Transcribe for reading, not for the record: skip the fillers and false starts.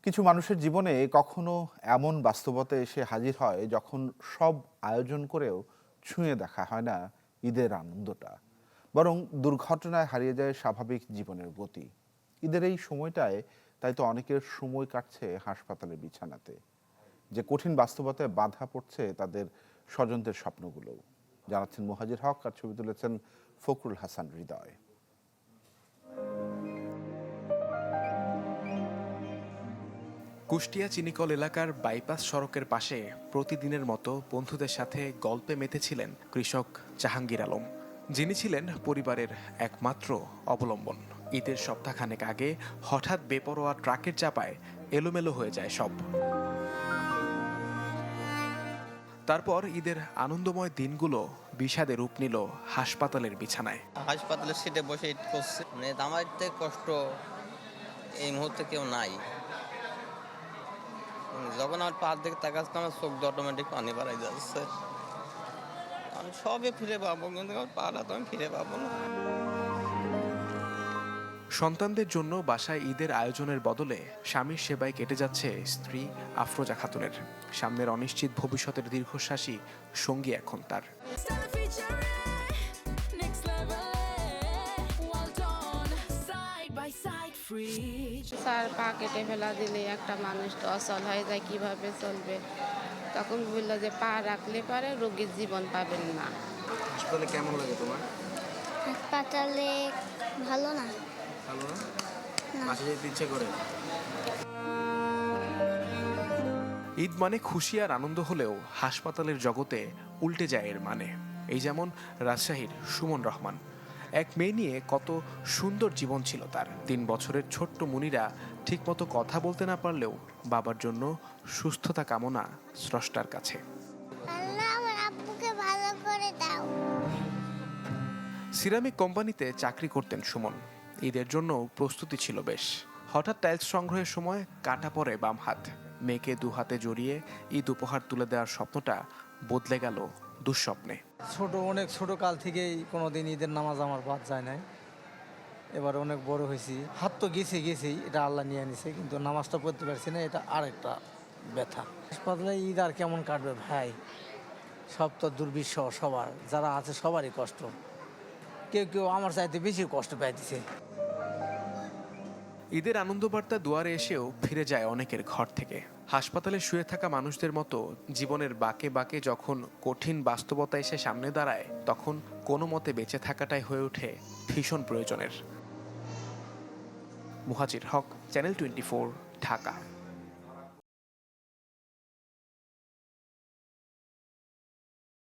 কিছু মানুষের জীবনে কখনো এমন বাস্তবতা এসে হাজির হয় যখন সব আয়োজন করেও ছুঁয়ে দেখা হয় না ঈদের আনন্দটা, বরং দুর্ঘটনায় হারিয়ে যায় স্বাভাবিক জীবনের গতি। ঈদের এই সময়টায় তাই তো অনেকের সময় কাটছে হাসপাতালের বিছানাতে। যে কঠিন বাস্তবতায় বাধা পড়ছে তাদের স্বজনদের স্বপ্নগুলোও। জানাচ্ছেন মুহাজির হক, আর ছবি তুলেছেন ফখরুল হাসান হৃদয়। কুষ্টিয়া চিনিকল এলাকার বাইপাস সড়কের পাশে প্রতিদিনের মতো বন্ধুদের সাথে গল্পে মেতেছিলেন কৃষক জাহাঙ্গীর আলম, যিনি ছিলেন পরিবারের একমাত্র অবলম্বন। ঈদের সপ্তাহখানেক আগে হঠাৎ বেপরোয়া ট্রাকের চাপায় এলোমেলো হয়ে যায় সব। তারপর ঈদের আনন্দময় দিনগুলো বিষাদে রূপ নিল হাসপাতালের বিছানায়। হাসপাতালের সিটে বসে ঈদ করছে, মানে আমার থেকে কষ্ট এই মুহূর্তে কেউ নাই। যখন আমার পা দিকে তাকাচ্ছি আমার চোখ দিয়ে অটোমেটিক পানি বাড়াই যাচ্ছে। আমি সবে ফিরে পাবো, কিন্তু আমার পাটা তো আমি ফিরে পাবো না। সন্তানদের জন্য বাসায় ঈদের আয়োজনের বদলে স্বামীর সেবায় কেটে যাচ্ছে স্ত্রী আফরোজা খাতুনের। সামনের অনিশ্চিত ভবিষ্যতের দীর্ঘশ্বাসী সঙ্গী এখন তার। স্যার পা কেটে ফেলা দিলে একটা মানুষ তো অচল হয়ে যায়, কিভাবে চলবে? তখন বললো যে পা রাখলে পারে রোগীর জীবন পাবেন না। হাসপাতালে কেমন লাগে তোমার? হাসপাতালে ভালো না। ভালো না? বাসা যেতে ইচ্ছে করে? ঈদ মানে খুশি আর আনন্দ হলেও হাসপাতালের জগতে উল্টে যায় এর মানে। এই যেমন রাজশাহীর সুমন রহমান, এক মেয়ে নিয়ে কত সুন্দর জীবন ছিল তার। ৩ বছরের ছোট্ট মুনিরা ঠিকমতো কথা বলতে না পারলেও বাবার জন্য সুস্থতা কামনা স্রষ্টার কাছে। আল্লাহ আমার আব্বুকে ভালো করে দাও। সিরামিক কোম্পানিতে চাকরি করতেন সুমন। ঈদের জন্য প্রস্তুতি ছিল বেশ। হঠাৎ টাইলস সংগ্রহের সময় কাটা পড়ে বাম হাত। মেয়েকে দু হাতে জড়িয়ে ঈদ উপহার তুলে দেওয়ার স্বপ্নটা বদলে গেল দুঃস্বপ্নে। অনেক ছোট কাল থেকেই কোনোদিন ঈদের নামাজ আমার বাদ যায় নাই। এবার অনেক বড় হয়েছি, হাত তো গেছেই, এটা আল্লাহ নিয়ে নিছে, কিন্তু নামাজটা পড়তে পারছি না, এটা আরেকটা ব্যথা। হাসপাতালে ঈদ আর কেমন কাটবে ভাই? সব তো দুর্বিষহ, সবার যারা আছে সবারই কষ্ট। কেউ আমার চাইতে বেশি কষ্ট পাইতেছে। ঈদের আনন্দবার্তা দুয়ারে এসেও ফিরে যায় অনেকের ঘর থেকে। হাসপাতালে শুয়ে থাকা মানুষদের মতো জীবনের বাঁকে বাঁকে যখন কঠিন বাস্তবতা এসে সামনে দাঁড়ায়, তখন কোনো মতে বেঁচে থাকাটাই হয়ে ওঠে ভীষণ প্রয়োজনের। মুহাজির হক, চ্যানেল 24, ঢাকা।